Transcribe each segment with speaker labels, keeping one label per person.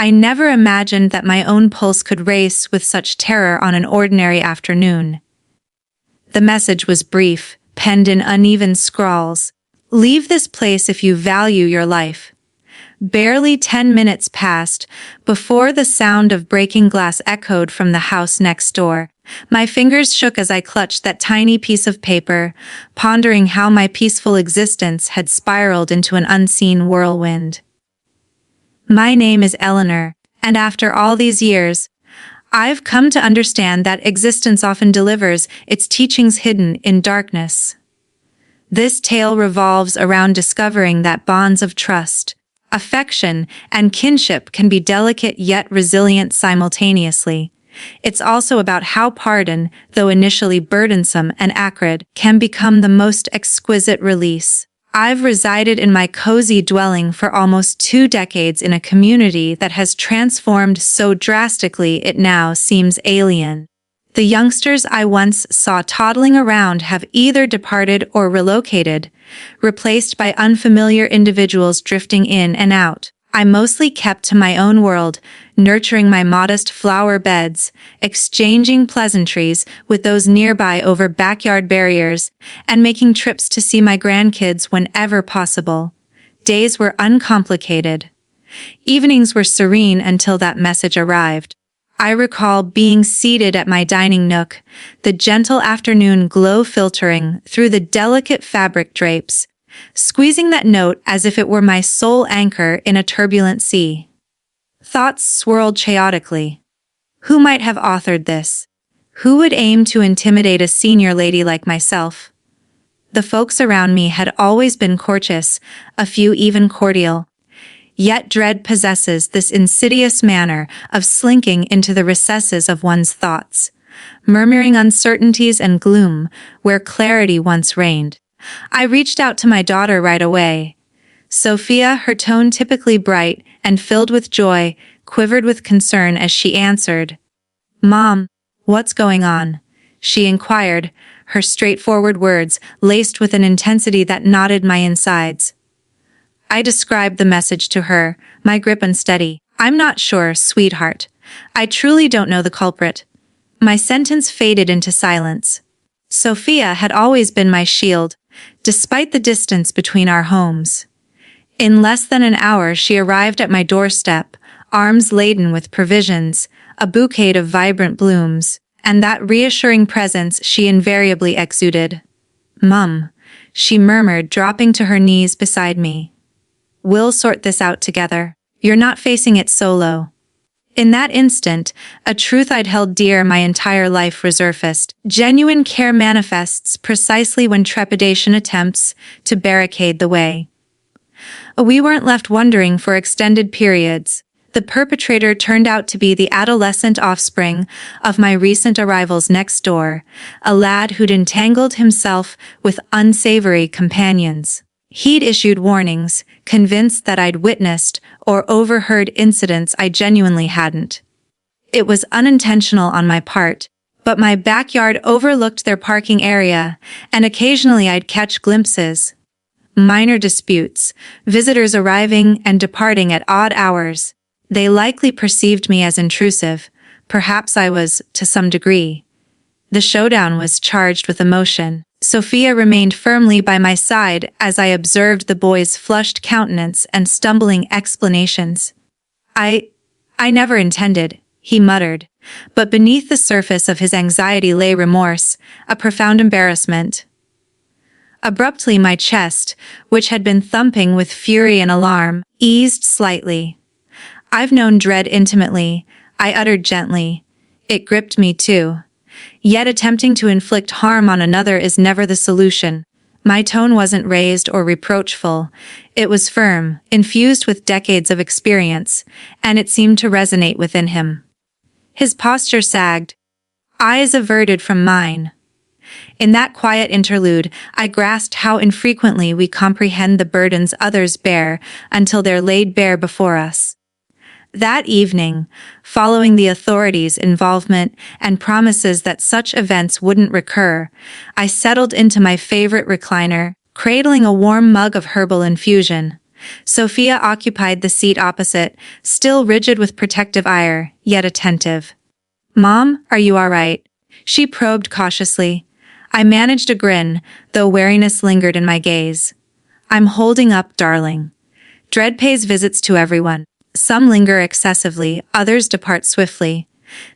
Speaker 1: I never imagined that my own pulse could race with such terror on an ordinary afternoon. The message was brief, penned in uneven scrawls. "Leave this place if you value your life." Barely 10 minutes passed before the sound of breaking glass echoed from the house next door. My fingers shook as I clutched that tiny piece of paper, pondering how my peaceful existence had spiraled into an unseen whirlwind. My name is Eleanor, and after all these years, I've come to understand that existence often delivers its teachings hidden in darkness. This tale revolves around discovering that bonds of trust, affection, and kinship can be delicate yet resilient simultaneously. It's also about how pardon, though initially burdensome and acrid, can become the most exquisite release. I've resided in my cozy dwelling for almost 2 decades in a community that has transformed so drastically it now seems alien. The youngsters I once saw toddling around have either departed or relocated, replaced by unfamiliar individuals drifting in and out. I mostly kept to my own world, nurturing my modest flower beds, exchanging pleasantries with those nearby over backyard barriers, and making trips to see my grandkids whenever possible. Days were uncomplicated. Evenings were serene until that message arrived. I recall being seated at my dining nook, the gentle afternoon glow filtering through the delicate fabric drapes, squeezing that note as if it were my sole anchor in a turbulent sea. Thoughts swirled chaotically. Who might have authored this? Who would aim to intimidate a senior lady like myself? The folks around me had always been courteous, a few even cordial. Yet dread possesses this insidious manner of slinking into the recesses of one's thoughts, murmuring uncertainties and gloom where clarity once reigned. I reached out to my daughter right away. Sophia, her tone typically bright and filled with joy, quivered with concern as she answered. "Mom, what's going on?" she inquired, her straightforward words laced with an intensity that knotted my insides. I described the message to her, my grip unsteady. "I'm not sure, sweetheart. I truly don't know the culprit." My sentence faded into silence. Sophia had always been my shield, despite the distance between our homes. In less than an hour she arrived at my doorstep, arms laden with provisions, a bouquet of vibrant blooms, and that reassuring presence she invariably exuded. "Mum," she murmured, dropping to her knees beside me. "We'll sort this out together. You're not facing it solo." In that instant, a truth I'd held dear my entire life resurfaced. Genuine care manifests precisely when trepidation attempts to barricade the way. We weren't left wondering for extended periods. The perpetrator turned out to be the adolescent offspring of my recent arrivals next door, a lad who'd entangled himself with unsavory companions. He'd issued warnings, convinced that I'd witnessed or overheard incidents I genuinely hadn't. It was unintentional on my part, but my backyard overlooked their parking area, and occasionally I'd catch glimpses. Minor disputes, visitors arriving and departing at odd hours. They likely perceived me as intrusive. Perhaps I was, to some degree. The showdown was charged with emotion. Sophia remained firmly by my side as I observed the boy's flushed countenance and stumbling explanations. I never intended," he muttered, but beneath the surface of his anxiety lay remorse, a profound embarrassment. Abruptly my chest, which had been thumping with fury and alarm, eased slightly. "I've known dread intimately," I uttered gently. "It gripped me too. Yet attempting to inflict harm on another is never the solution." My tone wasn't raised or reproachful. It was firm, infused with decades of experience, and it seemed to resonate within him. His posture sagged, eyes averted from mine. In that quiet interlude, I grasped how infrequently we comprehend the burdens others bear until they're laid bare before us. That evening, following the authorities' involvement and promises that such events wouldn't recur, I settled into my favorite recliner, cradling a warm mug of herbal infusion. Sophia occupied the seat opposite, still rigid with protective ire, yet attentive. "Mom, are you all right?" she probed cautiously. I managed a grin, though wariness lingered in my gaze. "I'm holding up, darling. Dread pays visits to everyone. Some linger excessively, others depart swiftly.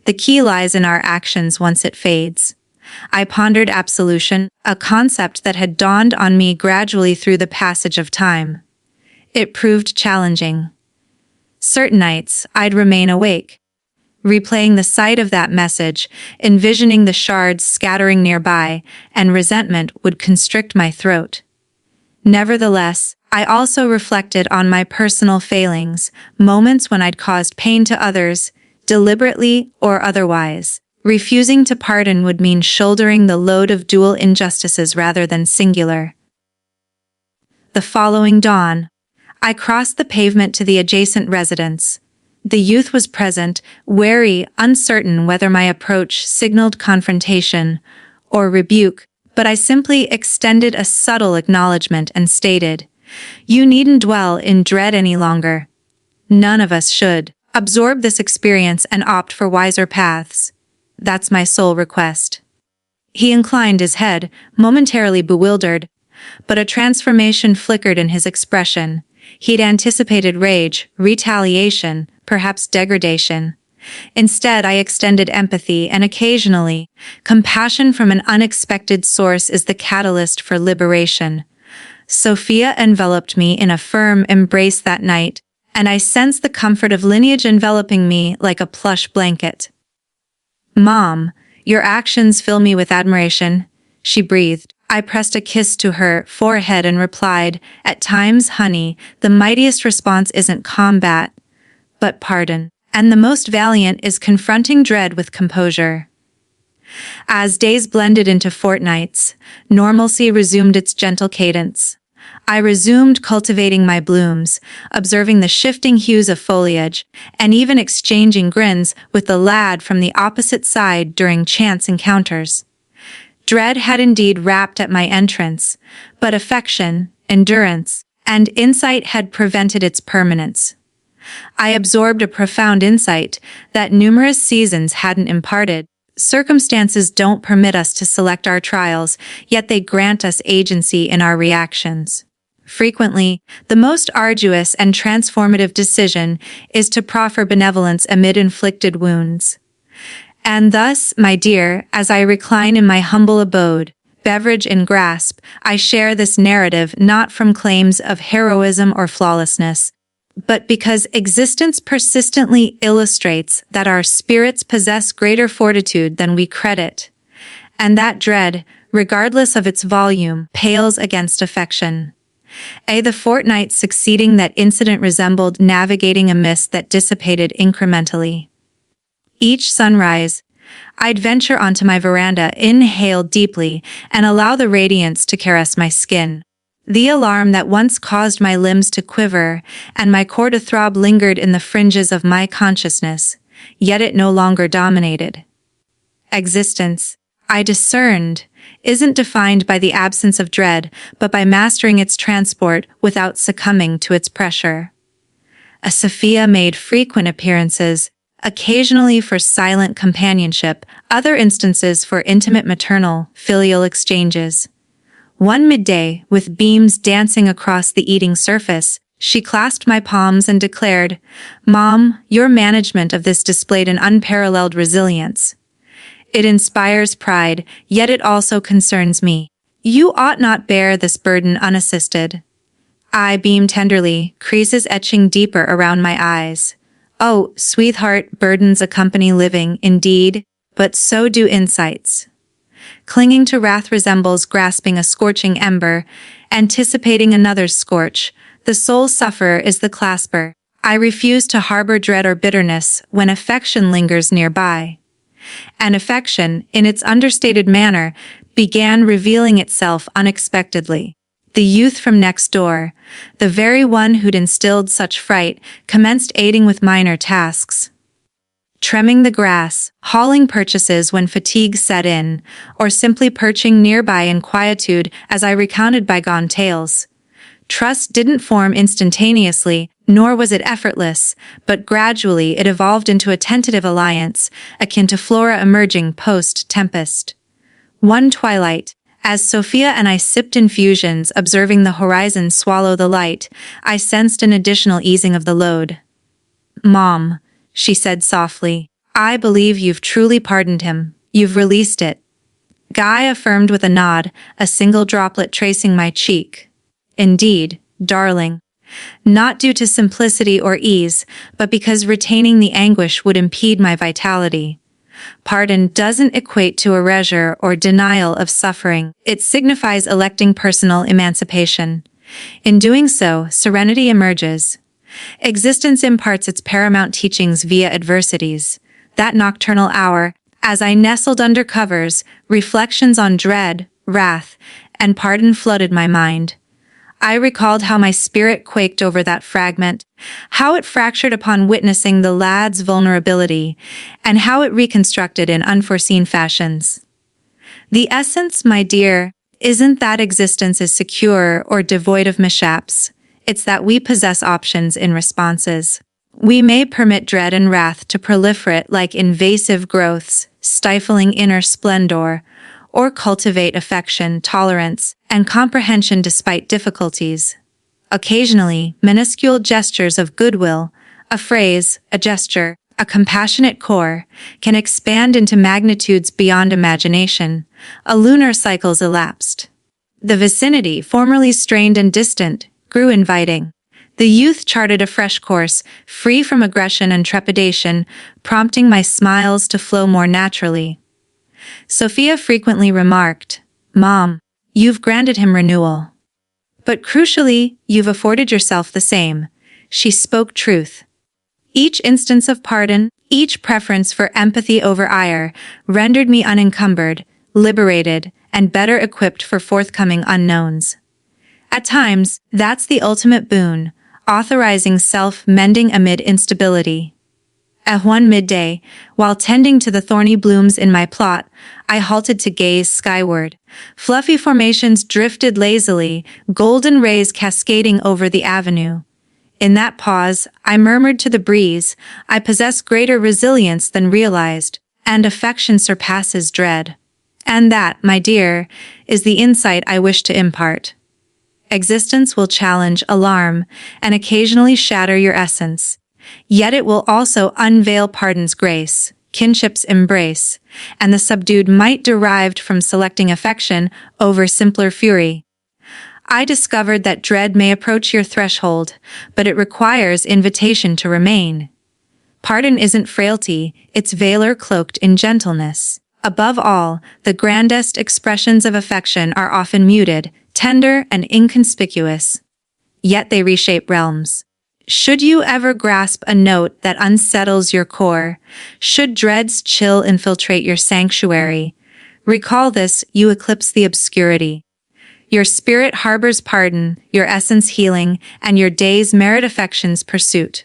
Speaker 1: The key lies in our actions once it fades." I pondered absolution, a concept that had dawned on me gradually through the passage of time. It proved challenging. Certain nights, I'd remain awake, replaying the sight of that message, envisioning the shards scattering nearby, and resentment would constrict my throat. Nevertheless, I also reflected on my personal failings, moments when I'd caused pain to others, deliberately or otherwise. Refusing to pardon would mean shouldering the load of dual injustices rather than singular. The following dawn, I crossed the pavement to the adjacent residence. The youth was present, wary, uncertain whether my approach signaled confrontation or rebuke, but I simply extended a subtle acknowledgement and stated, "You needn't dwell in dread any longer. None of us should. Absorb this experience and opt for wiser paths. That's my sole request." He inclined his head, momentarily bewildered, but a transformation flickered in his expression. He'd anticipated rage, retaliation, perhaps degradation. Instead, I extended empathy and occasionally, compassion from an unexpected source is the catalyst for liberation. Sophia enveloped me in a firm embrace that night, and I sensed the comfort of lineage enveloping me like a plush blanket. "Mom, your actions fill me with admiration," she breathed. I pressed a kiss to her forehead and replied, "At times, honey, the mightiest response isn't combat, but pardon. And the most valiant is confronting dread with composure." As days blended into fortnights, normalcy resumed its gentle cadence. I resumed cultivating my blooms, observing the shifting hues of foliage, and even exchanging grins with the lad from the opposite side during chance encounters. Dread had indeed rapped at my entrance, but affection, endurance, and insight had prevented its permanence. I absorbed a profound insight that numerous seasons hadn't imparted. Circumstances don't permit us to select our trials, yet they grant us agency in our reactions. Frequently, the most arduous and transformative decision is to proffer benevolence amid inflicted wounds. And thus, my dear, as I recline in my humble abode, beverage in grasp, I share this narrative not from claims of heroism or flawlessness, but because existence persistently illustrates that our spirits possess greater fortitude than we credit, and that dread, regardless of its volume, pales against affection. The fortnight succeeding that incident resembled navigating a mist that dissipated incrementally. Each sunrise, I'd venture onto my veranda, inhale deeply, and allow the radiance to caress my skin. The alarm that once caused my limbs to quiver and my core to throb lingered in the fringes of my consciousness, yet it no longer dominated. Existence, I discerned, isn't defined by the absence of dread, but by mastering its transport without succumbing to its pressure. Sophia made frequent appearances, occasionally for silent companionship, other instances for intimate maternal, filial exchanges. One midday, with beams dancing across the eating surface, she clasped my palms and declared, "Mom, your management of this displayed an unparalleled resilience. It inspires pride, yet it also concerns me. You ought not bear this burden unassisted." I beamed tenderly, creases etching deeper around my eyes. "Oh, sweetheart, burdens accompany living, indeed, but so do insights. Clinging to wrath resembles grasping a scorching ember, anticipating another's scorch. The sole sufferer is the clasper. I refuse to harbor dread or bitterness when affection lingers nearby." And affection, in its understated manner, began revealing itself unexpectedly. The youth from next door, the very one who'd instilled such fright, commenced aiding with minor tasks. Trimming the grass, hauling purchases when fatigue set in, or simply perching nearby in quietude as I recounted bygone tales. Trust didn't form instantaneously, nor was it effortless, but gradually it evolved into a tentative alliance, akin to flora emerging post-tempest. One twilight, as Sophia and I sipped infusions, observing the horizon swallow the light, I sensed an additional easing of the load. "Mom," she said softly, "I believe you've truly pardoned him. You've released it." Guy affirmed with a nod, a single droplet tracing my cheek. "Indeed, darling. Not due to simplicity or ease, but because retaining the anguish would impede my vitality. Pardon doesn't equate to erasure or denial of suffering. It signifies electing personal emancipation. In doing so, serenity emerges. Existence imparts its paramount teachings via adversities. That nocturnal hour, as I nestled under covers, reflections on dread, wrath, and pardon flooded my mind. I recalled how my spirit quaked over that fragment, how it fractured upon witnessing the lad's vulnerability, and how it reconstructed in unforeseen fashions. The essence, my dear, isn't that existence is secure or devoid of mishaps. It's that we possess options in responses. We may permit dread and wrath to proliferate like invasive growths, stifling inner splendor, or cultivate affection, tolerance, and comprehension despite difficulties. Occasionally, minuscule gestures of goodwill, a phrase, a gesture, a compassionate core, can expand into magnitudes beyond imagination. A lunar cycle's elapsed. The vicinity, formerly strained and distant, grew inviting. The youth charted a fresh course, free from aggression and trepidation, prompting my smiles to flow more naturally. Sophia frequently remarked, "Mom, you've granted him renewal. But crucially, you've afforded yourself the same." She spoke truth. Each instance of pardon, each preference for empathy over ire, rendered me unencumbered, liberated, and better equipped for forthcoming unknowns. At times, that's the ultimate boon, authorizing self-mending amid instability. At one midday, while tending to the thorny blooms in my plot, I halted to gaze skyward. Fluffy formations drifted lazily, golden rays cascading over the avenue. In that pause, I murmured to the breeze, "I possess greater resilience than realized, and affection surpasses dread." And that, my dear, is the insight I wish to impart. Existence will challenge, alarm, and occasionally shatter your essence. Yet it will also unveil pardon's grace, kinship's embrace, and the subdued might derived from selecting affection over simpler fury. I discovered that dread may approach your threshold, but it requires invitation to remain. Pardon isn't frailty, it's valor cloaked in gentleness. Above all, the grandest expressions of affection are often muted, tender, and inconspicuous. Yet they reshape realms. Should you ever grasp a note that unsettles your core, should dread's chill infiltrate your sanctuary, recall this: you eclipse the obscurity. Your spirit harbors pardon, your essence healing, and your days merit affection's pursuit.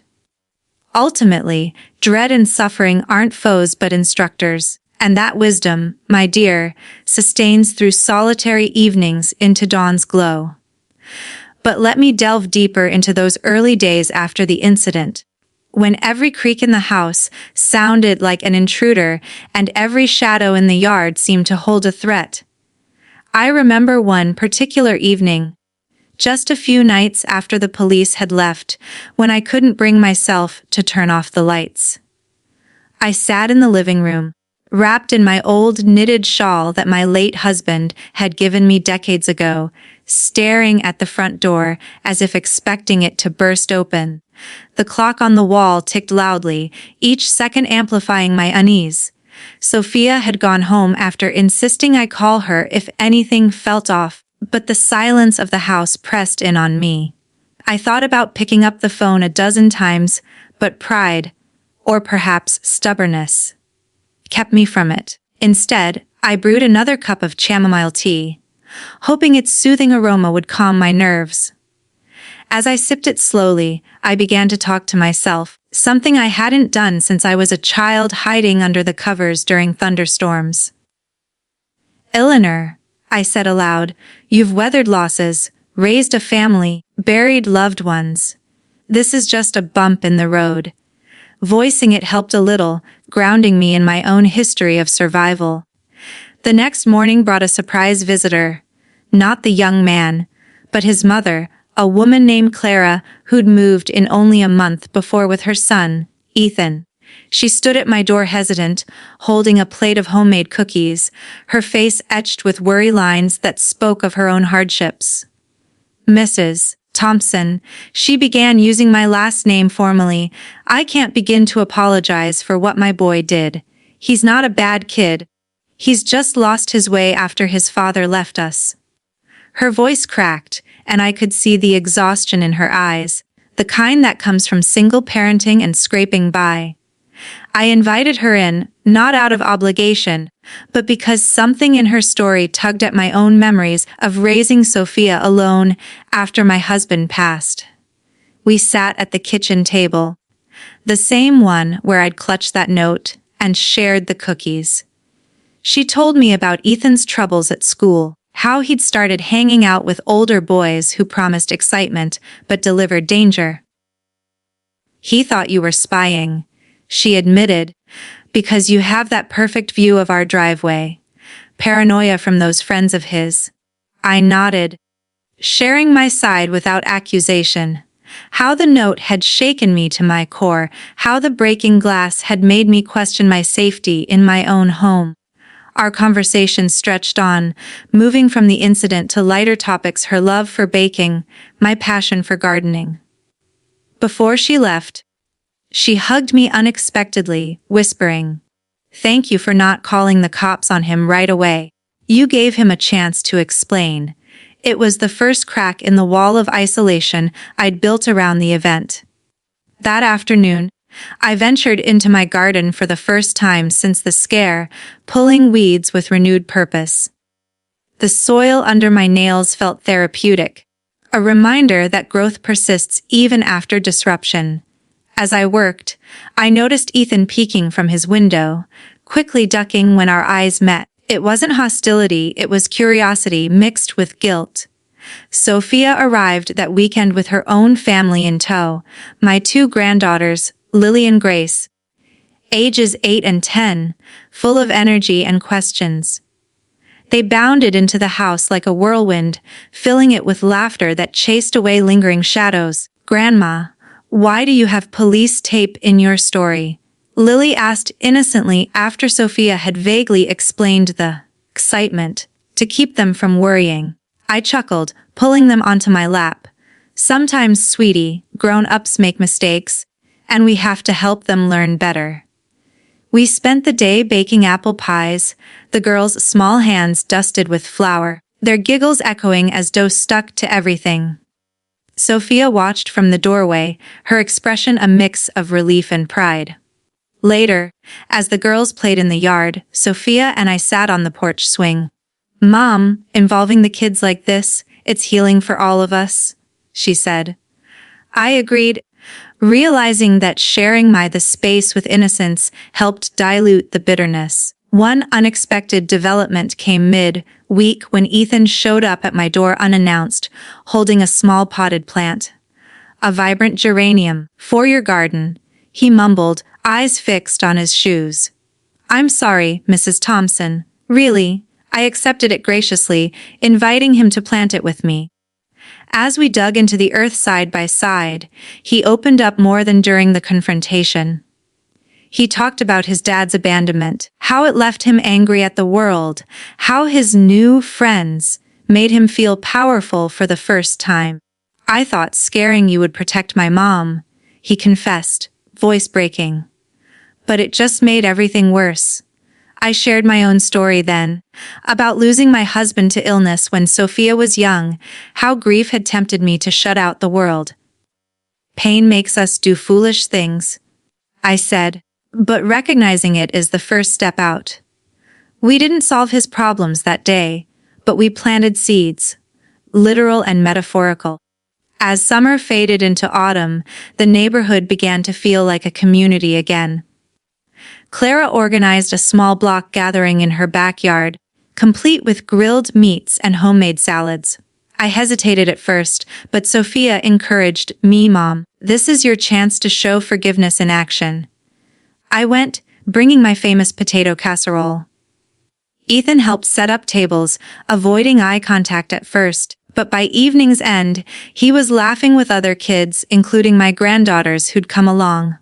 Speaker 1: Ultimately, dread and suffering aren't foes but instructors, and that wisdom, my dear, sustains through solitary evenings into dawn's glow. But let me delve deeper into those early days after the incident, when every creak in the house sounded like an intruder and every shadow in the yard seemed to hold a threat. I remember one particular evening, just a few nights after the police had left, when I couldn't bring myself to turn off the lights. I sat in the living room, wrapped in my old knitted shawl that my late husband had given me decades ago, staring at the front door as if expecting it to burst open. The clock on the wall ticked loudly, each second amplifying my unease. Sophia had gone home after insisting I call her if anything felt off, but the silence of the house pressed in on me. I thought about picking up the phone a dozen times, but pride, or perhaps stubbornness, kept me from it. Instead, I brewed another cup of chamomile tea, hoping its soothing aroma would calm my nerves. As I sipped it slowly, I began to talk to myself, something I hadn't done since I was a child hiding under the covers during thunderstorms. "Eleanor," I said aloud, "you've weathered losses, raised a family, Buried loved ones. This is just a bump in the road. Voicing it helped a little, grounding me in my own history of survival. The next morning brought a surprise visitor. Not the young man, but his mother, a woman named Clara, who'd moved in only a month before with her son, Ethan. She stood at my door hesitant, holding a plate of homemade cookies, her face etched with worry lines that spoke of her own hardships. Mrs. Thompson, she began, using my last name formally. I can't begin to apologize for what my boy did. He's not a bad kid. He's just lost his way after his father left us. Her voice cracked, and I could see the exhaustion in her eyes, the kind that comes from single parenting and scraping by. I invited her in, not out of obligation, but because something in her story tugged at my own memories of raising Sophia alone after my husband passed. We sat at the kitchen table, the same one where I'd clutched that note, and shared the cookies. She told me about Ethan's troubles at school, how he'd started hanging out with older boys who promised excitement but delivered danger. He thought you were spying, she admitted, because you have that perfect view of our driveway. Paranoia from those friends of his. I nodded, sharing my side without accusation. How the note had shaken me to my core, how the breaking glass had made me question my safety in my own home. Our conversation stretched on, moving from the incident to lighter topics: her love for baking, my passion for gardening. Before she left, she hugged me unexpectedly, whispering, "Thank you for not calling the cops on him right away. You gave him a chance to explain." It was the first crack in the wall of isolation I'd built around the event. That afternoon, I ventured into my garden for the first time since the scare, pulling weeds with renewed purpose. The soil under my nails felt therapeutic, a reminder that growth persists even after disruption. As I worked, I noticed Ethan peeking from his window, quickly ducking when our eyes met. It wasn't hostility, it was curiosity mixed with guilt. Sophia arrived that weekend with her own family in tow, my two granddaughters, Lily and Grace, ages 8 and 10, full of energy and questions. They bounded into the house like a whirlwind, filling it with laughter that chased away lingering shadows. "Grandma, why do you have police tape in your story?" Lily asked innocently after Sophia had vaguely explained the excitement to keep them from worrying. I chuckled, pulling them onto my lap. "Sometimes, sweetie, grown-ups make mistakes, and we have to help them learn better." We spent the day baking apple pies, the girls' small hands dusted with flour, their giggles echoing as dough stuck to everything. Sophia watched from the doorway, her expression a mix of relief and pride. Later, as the girls played in the yard, Sophia and I sat on the porch swing. "Mom, involving the kids like this, it's healing for all of us," she said. I agreed, realizing that sharing the space with innocence helped dilute the bitterness. One unexpected development came mid-week when Ethan showed up at my door unannounced, holding a small potted plant. "A vibrant geranium, for your garden," he mumbled, eyes fixed on his shoes. "I'm sorry, Mrs. Thompson. Really." I accepted it graciously, inviting him to plant it with me. As we dug into the earth side by side, he opened up more than during the confrontation. He talked about his dad's abandonment, how it left him angry at the world, how his new friends made him feel powerful for the first time. "I thought scaring you would protect my mom," he confessed, voice breaking. "But it just made everything worse." I shared my own story then, about losing my husband to illness when Sophia was young, how grief had tempted me to shut out the world. "Pain makes us do foolish things," I said, but recognizing it is the first step out. We didn't solve his problems that day, but we planted seeds, literal and metaphorical. As summer faded into autumn, the neighborhood began to feel like a community again. Clara organized a small block gathering in her backyard, complete with grilled meats and homemade salads. I hesitated at first, but Sophia encouraged me, Mom. This is your chance to show forgiveness in action. I went, bringing my famous potato casserole. Ethan helped set up tables, avoiding eye contact at first, but by evening's end, he was laughing with other kids, including my granddaughters who'd come along.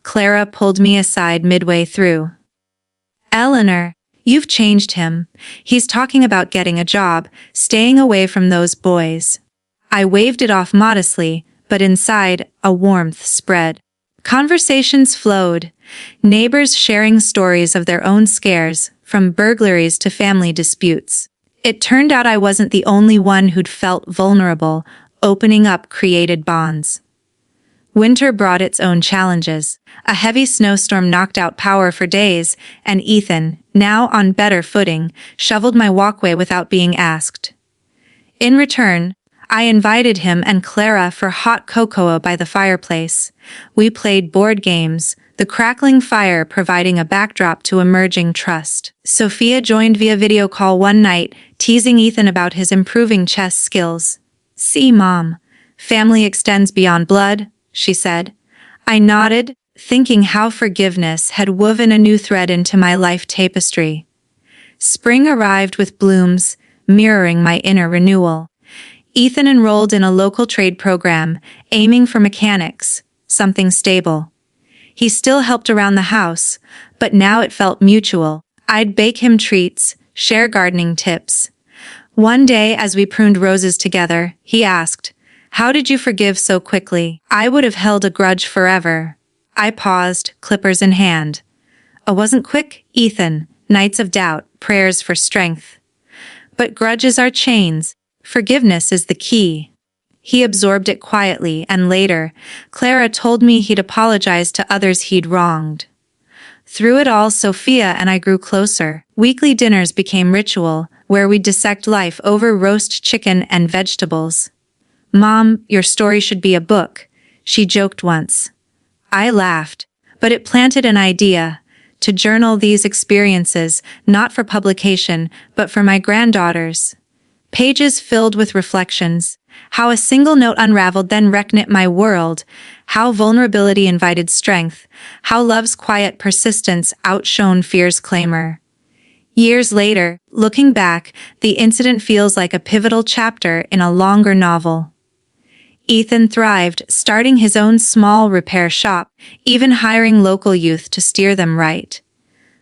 Speaker 1: Clara pulled me aside midway through. Eleanor, you've changed him. He's talking about getting a job, staying away from those boys. I waved it off modestly, but inside, a warmth spread. Conversations flowed, neighbors sharing stories of their own scares, from burglaries to family disputes. It turned out I wasn't the only one who'd felt vulnerable. Opening up created bonds. Winter brought its own challenges. A heavy snowstorm knocked out power for days, and Ethan, now on better footing, shoveled my walkway without being asked. In return, I invited him and Clara for hot cocoa by the fireplace. We played board games, the crackling fire providing a backdrop to emerging trust. Sophia joined via video call one night, teasing Ethan about his improving chess skills. "See, Mom, family extends beyond blood," she said. I nodded, thinking how forgiveness had woven a new thread into my life tapestry. Spring arrived with blooms, mirroring my inner renewal. Ethan enrolled in a local trade program, aiming for mechanics, something stable. He still helped around the house, but now it felt mutual. I'd bake him treats, share gardening tips. One day, as we pruned roses together, he asked, "How did you forgive so quickly? I would have held a grudge forever." I paused, clippers in hand. I wasn't quick, Ethan. Nights of doubt, prayers for strength. But grudges are chains. Forgiveness is the key. He absorbed it quietly, and later, Clara told me he'd apologized to others he'd wronged. Through it all, Sophia and I grew closer. Weekly dinners became ritual, where we'd dissect life over roast chicken and vegetables. "Mom, your story should be a book," she joked once. I laughed, but it planted an idea, to journal these experiences, not for publication, but for my granddaughters. Pages filled with reflections, how a single note unraveled then reknit my world, how vulnerability invited strength, how love's quiet persistence outshone fear's clamor. Years later, looking back, the incident feels like a pivotal chapter in a longer novel. Ethan thrived, starting his own small repair shop, even hiring local youth to steer them right.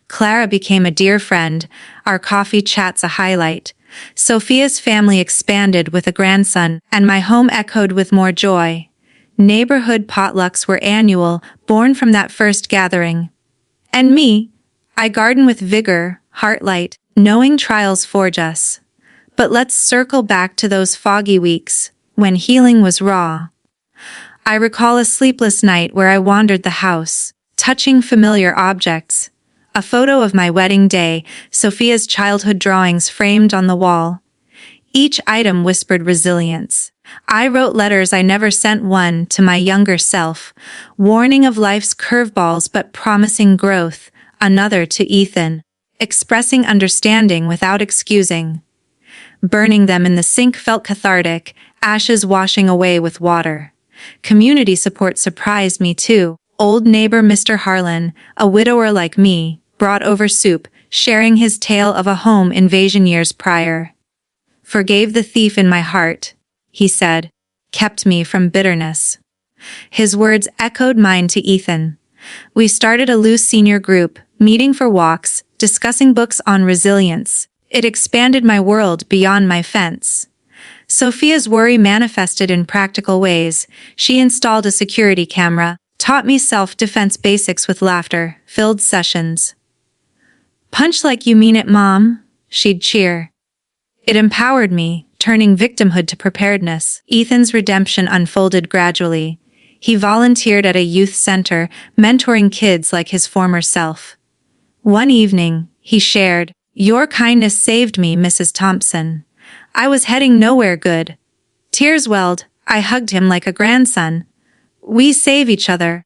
Speaker 1: Clara became a dear friend, our coffee chats a highlight. Sophia's family expanded with a grandson, and my home echoed with more joy. Neighborhood potlucks were annual, born from that first gathering. And me, I garden with vigor, heart light, knowing trials forge us. But let's circle back to those foggy weeks, when healing was raw. I recall a sleepless night where I wandered the house, touching familiar objects. A photo of my wedding day, Sophia's childhood drawings framed on the wall. Each item whispered resilience. I wrote letters I never sent, one to my younger self, warning of life's curveballs but promising growth, another to Ethan, expressing understanding without excusing. Burning them in the sink felt cathartic, ashes washing away with water. Community support surprised me too. Old neighbor Mr. Harlan, a widower like me, brought over soup, sharing his tale of a home invasion years prior. "Forgave the thief in my heart," he said, "kept me from bitterness." His words echoed mine to Ethan. We started a loose senior group, meeting for walks, discussing books on resilience. It expanded my world beyond my fence. Sophia's worry manifested in practical ways. She installed a security camera, taught me self-defense basics with laughter-filled sessions. "Punch like you mean it, Mom," she'd cheer. It empowered me, turning victimhood to preparedness. Ethan's redemption unfolded gradually. He volunteered at a youth center, mentoring kids like his former self. One evening, he shared, "Your kindness saved me, Mrs. Thompson. I was heading nowhere good." Tears welled. I hugged him like a grandson. We save each other.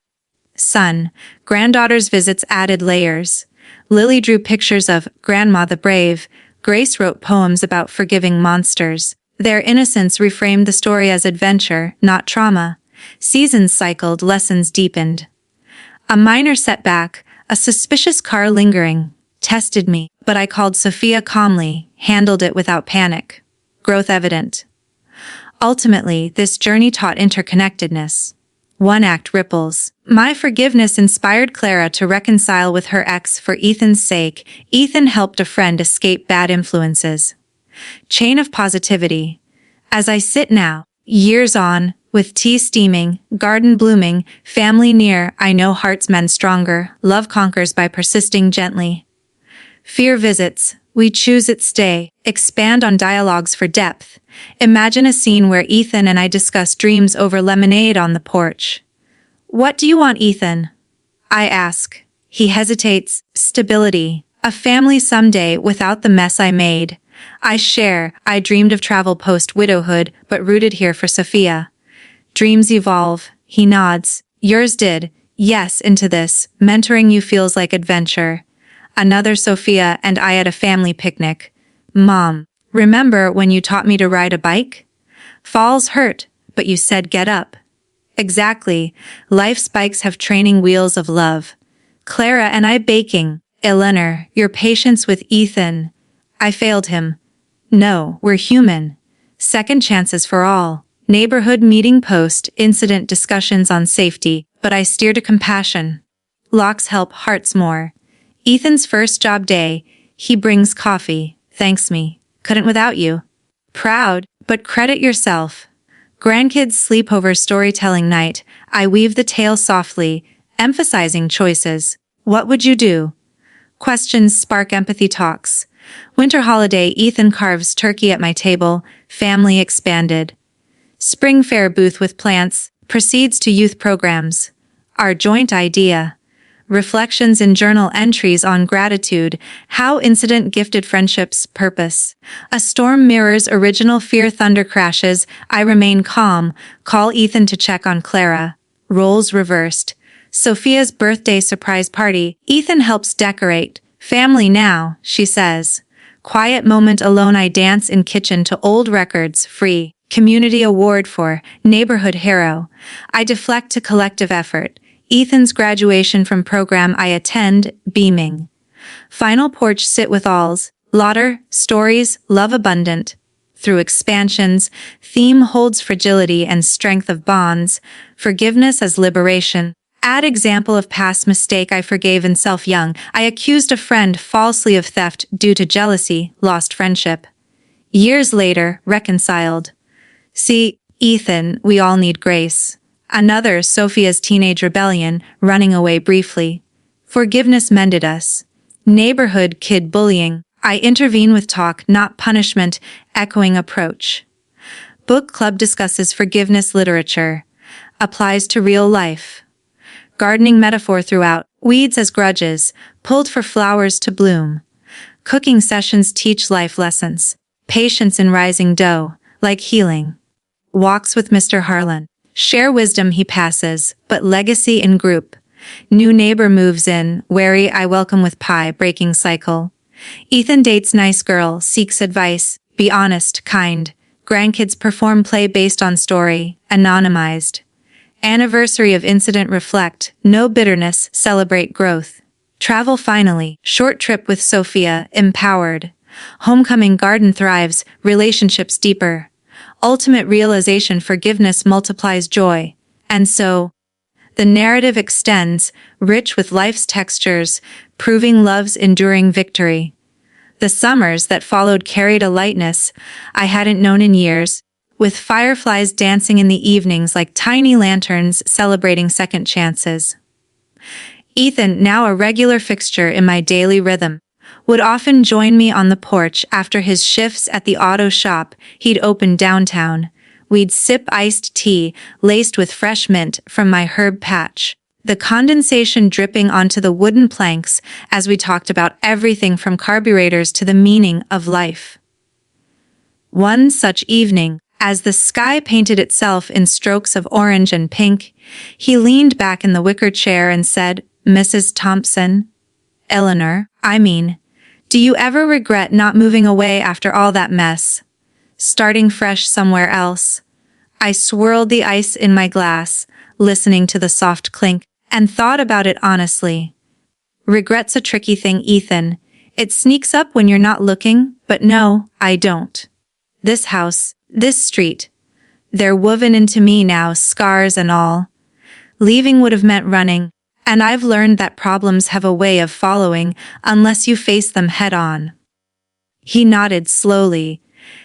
Speaker 1: Son, granddaughter's visits added layers. Lily drew pictures of Grandma the Brave. Grace wrote poems about forgiving monsters. Their innocence reframed the story as adventure, not trauma. Seasons cycled, lessons deepened. A minor setback, a suspicious car lingering, tested me, but I called Sophia calmly, handled it without panic. Growth evident. Ultimately, this journey taught interconnectedness. One act ripples. My forgiveness inspired Clara to reconcile with her ex for Ethan's sake. Ethan helped a friend escape bad influences. Chain of positivity. As I sit now, years on, with tea steaming, garden blooming, family near, I know hearts mend stronger, love conquers by persisting gently. Fear visits, we choose its stay, expand on dialogues for depth. Imagine a scene where Ethan and I discuss dreams over lemonade on the porch. What do you want, Ethan? I ask. He hesitates. Stability. A family someday without the mess I made. I share. I dreamed of travel post-widowhood, but rooted here for Sophia. Dreams evolve. He nods. Yours did. Yes, into this. Mentoring you feels like adventure. Another Sophia and I at a family picnic. Mom, remember when you taught me to ride a bike? Falls hurt, but you said get up. Exactly. Life's bikes have training wheels of love. Clara and I baking. Eleanor, your patience with Ethan. I failed him. No, we're human. Second chances for all. Neighborhood meeting post, incident discussions on safety, but I steer to compassion. Locks help hearts more. Ethan's first job day, he brings coffee, thanks me. Couldn't without you. Proud, but credit yourself. Grandkids sleepover storytelling night, I weave the tale softly, emphasizing choices. What would you do? Questions spark empathy talks. Winter holiday, Ethan carves turkey at my table, family expanded. Spring fair booth with plants, proceeds to youth programs. Our joint idea. Reflections in journal entries on gratitude, how incident gifted friendships purpose. A storm mirrors original fear, thunder crashes, I remain calm, call Ethan to check on Clara. Roles reversed. Sophia's birthday surprise party, Ethan helps decorate. Family now, she says. Quiet moment alone, I dance in kitchen to old records, free. Community award for neighborhood hero. I deflect to collective effort. Ethan's graduation from program I attend, beaming. Final porch sit with alls, laughter, stories, love abundant. Through expansions, theme holds fragility and strength of bonds, forgiveness as liberation. Add example of past mistake I forgave in self young. I accused a friend falsely of theft due to jealousy, lost friendship. Years later, reconciled. See, Ethan, we all need grace. Another, Sophia's teenage rebellion, running away briefly. Forgiveness mended us. Neighborhood kid bullying. I intervene with talk, not punishment, echoing approach. Book club discusses forgiveness literature. Applies to real life. Gardening metaphor throughout. Weeds as grudges, pulled for flowers to bloom. Cooking sessions teach life lessons. Patience in rising dough, like healing. Walks with Mr. Harlan. Share wisdom he passes, but legacy in group. New neighbor moves in, wary I welcome with pie, breaking cycle. Ethan dates nice girl, seeks advice, be honest, kind. Grandkids perform play based on story, anonymized. Anniversary of incident reflect, no bitterness, celebrate growth. Travel finally, short trip with Sophia, empowered. Homecoming garden thrives, relationships deeper. Ultimate realization forgiveness multiplies joy. And so, the narrative extends, rich with life's textures, proving love's enduring victory. The summers that followed carried a lightness I hadn't known in years, with fireflies dancing in the evenings like tiny lanterns celebrating second chances. Ethan, now a regular fixture in my daily rhythm, would often join me on the porch after his shifts at the auto shop he'd opened downtown. We'd sip iced tea laced with fresh mint from my herb patch, the condensation dripping onto the wooden planks as we talked about everything from carburetors to the meaning of life. One such evening, as the sky painted itself in strokes of orange and pink, he leaned back in the wicker chair and said, "Mrs. Thompson, Eleanor, do you ever regret not moving away after all that mess? starting fresh somewhere else. I swirled the ice in my glass, listening to the soft clink, and thought about it honestly. Regret's a tricky thing, Ethan. It sneaks up when you're not looking, but no, I don't. This house, this street, they're woven into me now, scars and all. Leaving would have meant running, and I've learned that problems have a way of following unless you face them head on. He nodded slowly,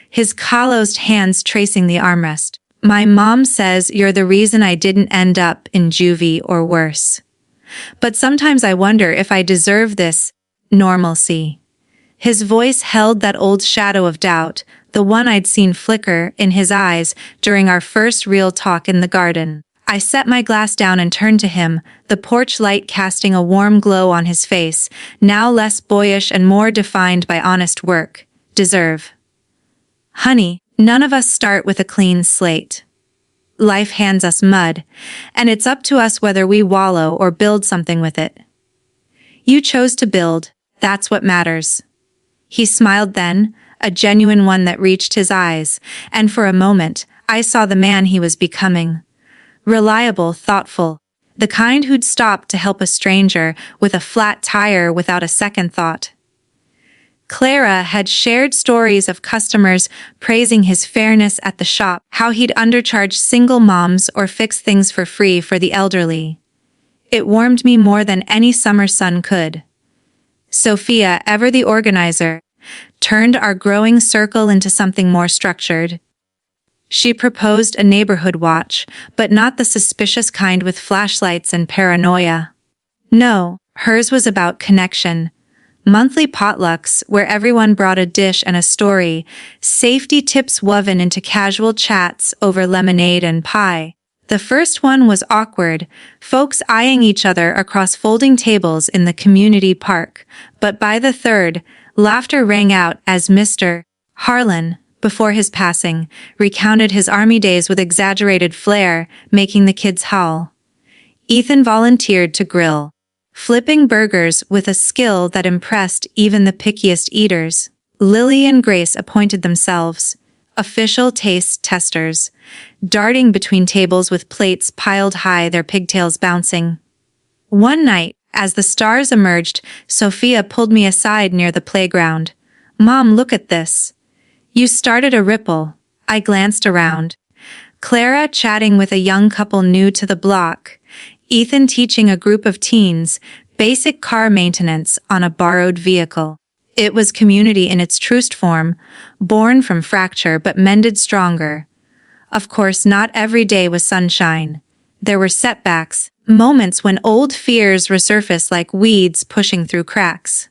Speaker 1: his calloused hands tracing the armrest. My mom says you're the reason I didn't end up in juvie or worse. But sometimes I wonder if I deserve this normalcy. His voice held that old shadow of doubt, the one I'd seen flicker in his eyes during our first real talk in the garden. I set my glass down and turned to him, the porch light casting a warm glow on his face, now less boyish and more defined by honest work. Deserve. Honey, none of us start with a clean slate. Life hands us mud, and it's up to us whether we wallow or build something with it. You chose to build, that's what matters. He smiled then, a genuine one that reached his eyes, and for a moment, I saw the man he was becoming. Reliable, thoughtful, the kind who'd stop to help a stranger with a flat tire without a second thought. Clara had shared stories of customers praising his fairness at the shop, how he'd undercharge single moms or fix things for free for the elderly. It warmed me more than any summer sun could. Sophia, ever the organizer, turned our growing circle into something more structured. She proposed a neighborhood watch, but not the suspicious kind with flashlights and paranoia. No, hers was about connection. Monthly potlucks where everyone brought a dish and a story, safety tips woven into casual chats over lemonade and pie. The first one was awkward, folks eyeing each other across folding tables in the community park, but by the third, laughter rang out as Mr. Harlan, before his passing, recounted his army days with exaggerated flair, making the kids howl. Ethan volunteered to grill, flipping burgers with a skill that impressed even the pickiest eaters. Lily and Grace appointed themselves official taste testers, darting between tables with plates piled high, their pigtails bouncing. One night, as the stars emerged, Sophia pulled me aside near the playground. "Mom, look at this." "You started a ripple." I glanced around. Clara chatting with a young couple new to the block, Ethan teaching a group of teens basic car maintenance on a borrowed vehicle. It was community in its truest form, born from fracture but mended stronger. Of course, not every day was sunshine. There were setbacks, moments when old fears resurfaced like weeds pushing through cracks.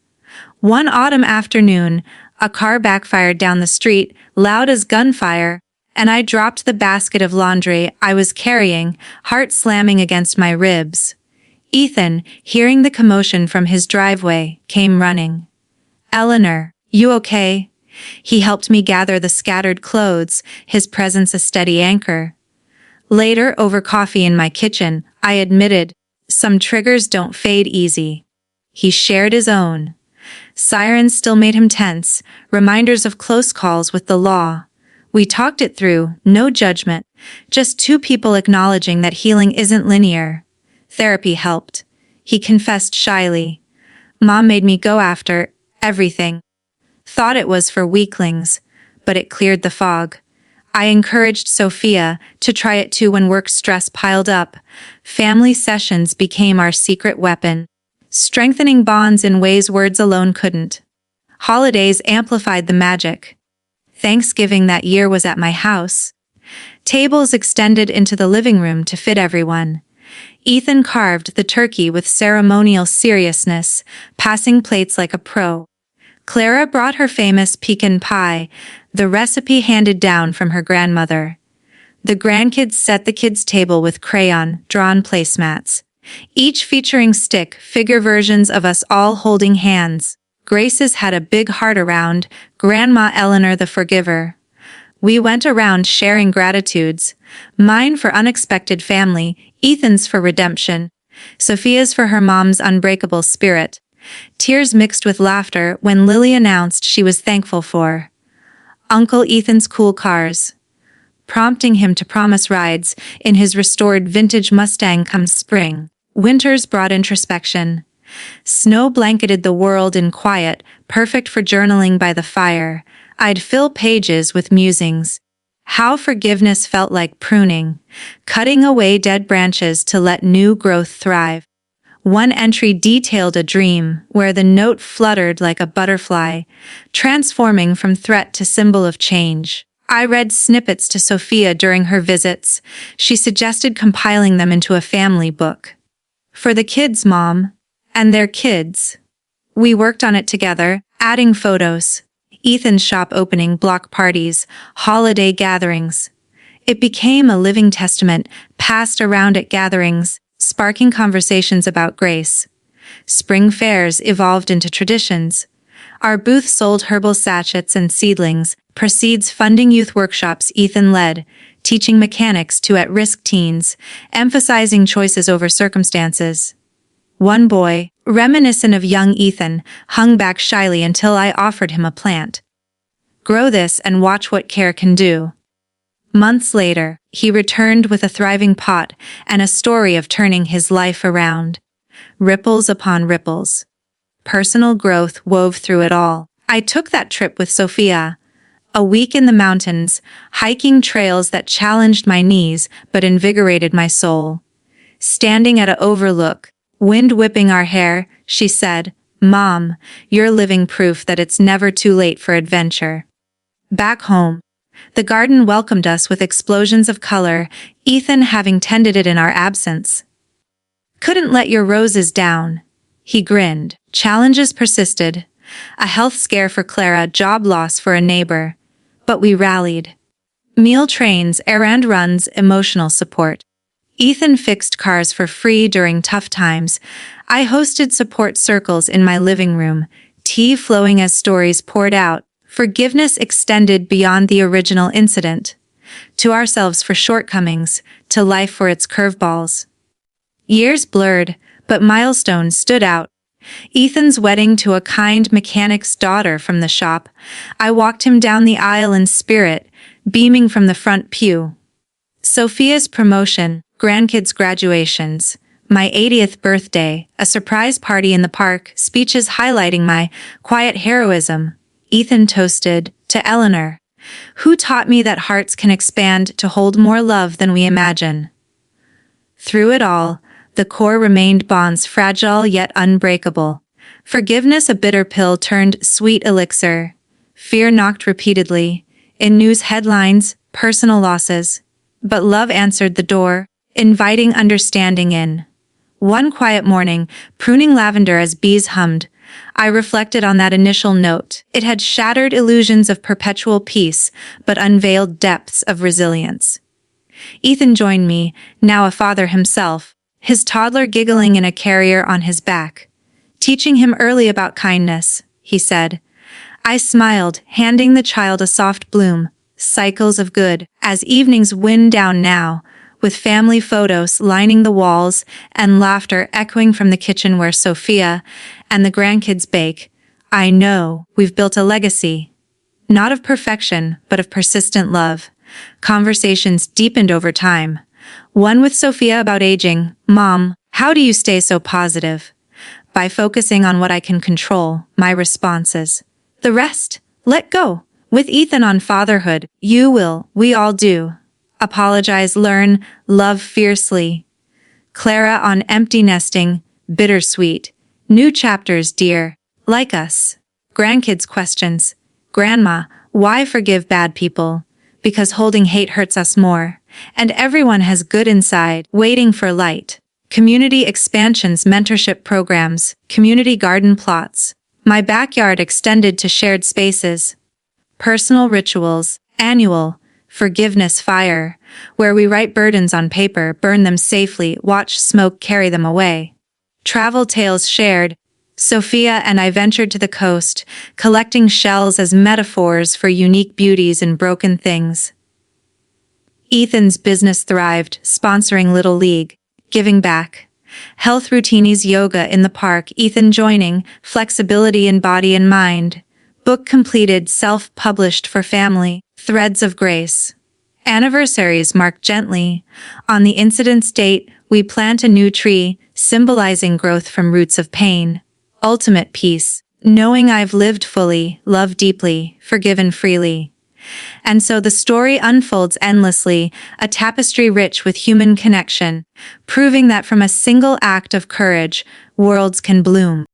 Speaker 1: One autumn afternoon, a car backfired down the street, loud as gunfire, and I dropped the basket of laundry I was carrying, heart slamming against my ribs. Ethan, hearing the commotion from his driveway, came running. "Eleanor, you okay?" He helped me gather the scattered clothes, his presence a steady anchor. Later, over coffee in my kitchen, I admitted, some triggers don't fade easy. He shared his own. Sirens still made him tense, reminders of close calls with the law. We talked it through, no judgment, just two people acknowledging that healing isn't linear. Therapy helped. He confessed shyly. "Mom made me go after everything. Thought it was for weaklings, but it cleared the fog." I encouraged Sophia to try it too when work stress piled up. Family sessions became our secret weapon, strengthening bonds in ways words alone couldn't. Holidays amplified the magic. Thanksgiving that year was at my house. Tables extended into the living room to fit everyone. Ethan carved the turkey with ceremonial seriousness, passing plates like a pro. Clara brought her famous pecan pie, the recipe handed down from her grandmother. The grandkids set the kids' table with crayon-drawn placemats, each featuring stick figure versions of us all holding hands. Grace's had a big heart around, Grandma Eleanor the Forgiver. We went around sharing gratitudes, mine for unexpected family, Ethan's for redemption, Sophia's for her mom's unbreakable spirit. Tears mixed with laughter when Lily announced she was thankful for Uncle Ethan's cool cars, prompting him to promise rides in his restored vintage Mustang come spring. Winters brought introspection. Snow blanketed the world in quiet, perfect for journaling by the fire. I'd fill pages with musings. How forgiveness felt like pruning, cutting away dead branches to let new growth thrive. One entry detailed a dream where the note fluttered like a butterfly, transforming from threat to symbol of change. I read snippets to Sophia during her visits. She suggested compiling them into a family book. For the kids, Mom, and their kids. We worked on it together, adding photos. Ethan's shop opening, block parties, holiday gatherings. It became a living testament, passed around at gatherings, sparking conversations about grace. Spring fairs evolved into traditions. Our booth sold herbal sachets and seedlings, proceeds funding youth workshops Ethan led, teaching mechanics to at-risk teens, emphasizing choices over circumstances. One boy, reminiscent of young Ethan, hung back shyly until I offered him a plant. Grow this and watch what care can do. Months later, he returned with a thriving pot and a story of turning his life around. Ripples upon ripples. Personal growth wove through it all. I took that trip with Sophia. A week in the mountains, hiking trails that challenged my knees but invigorated my soul. Standing at an overlook, wind whipping our hair, she said, "Mom, you're living proof that it's never too late for adventure." Back home, the garden welcomed us with explosions of color, Ethan having tended it in our absence. "Couldn't let your roses down," he grinned. Challenges persisted. A health scare for Clara, job loss for a neighbor. But we rallied. Meal trains, errand runs, emotional support. Ethan fixed cars for free during tough times. I hosted support circles in my living room, tea flowing as stories poured out. Forgiveness extended beyond the original incident. To ourselves for shortcomings, to life for its curveballs. Years blurred, but milestones stood out. Ethan's wedding to a kind mechanic's daughter from the shop. I walked him down the aisle in spirit, beaming from the front pew. Sophia's promotion, grandkids' graduations, my 80th birthday, a surprise party in the park, speeches highlighting my quiet heroism. Ethan toasted to Eleanor, who taught me that hearts can expand to hold more love than we imagine. Through it all, the core remained bonds fragile yet unbreakable. Forgiveness a bitter pill turned sweet elixir. Fear knocked repeatedly. In news headlines, personal losses. But love answered the door, inviting understanding in. One quiet morning, pruning lavender as bees hummed, I reflected on that initial note. It had shattered illusions of perpetual peace, but unveiled depths of resilience. Ethan joined me, now a father himself, his toddler giggling in a carrier on his back. "Teaching him early about kindness," he said. I smiled, handing the child a soft bloom, cycles of good. As evenings wind down now, with family photos lining the walls and laughter echoing from the kitchen where Sophia and the grandkids bake, I know we've built a legacy. Not of perfection, but of persistent love. Conversations deepened over time. One with Sophia about aging. "Mom, how do you stay so positive?" By focusing on what I can control, my responses. The rest, let go. With Ethan on fatherhood, you will, we all do. Apologize, learn, love fiercely. Clara on empty nesting, bittersweet. New chapters, dear. Like us. Grandkids questions. Grandma, why forgive bad people? Because holding hate hurts us more. And everyone has good inside, waiting for light. Community expansions, mentorship programs, community garden plots. My backyard extended to shared spaces. Personal rituals, annual, forgiveness fire, where we write burdens on paper, burn them safely, watch smoke carry them away. Travel tales shared. Sophia and I ventured to the coast, collecting shells as metaphors for unique beauties in broken things. Ethan's business thrived, sponsoring Little League, giving back. Health routines, yoga in the park, Ethan joining, flexibility in body and mind. Book completed, self-published for family. Threads of grace. Anniversaries marked gently. On the incident's date, we plant a new tree, symbolizing growth from roots of pain. Ultimate peace. Knowing I've lived fully, loved deeply, forgiven freely. And so the story unfolds endlessly, a tapestry rich with human connection, proving that from a single act of courage, worlds can bloom.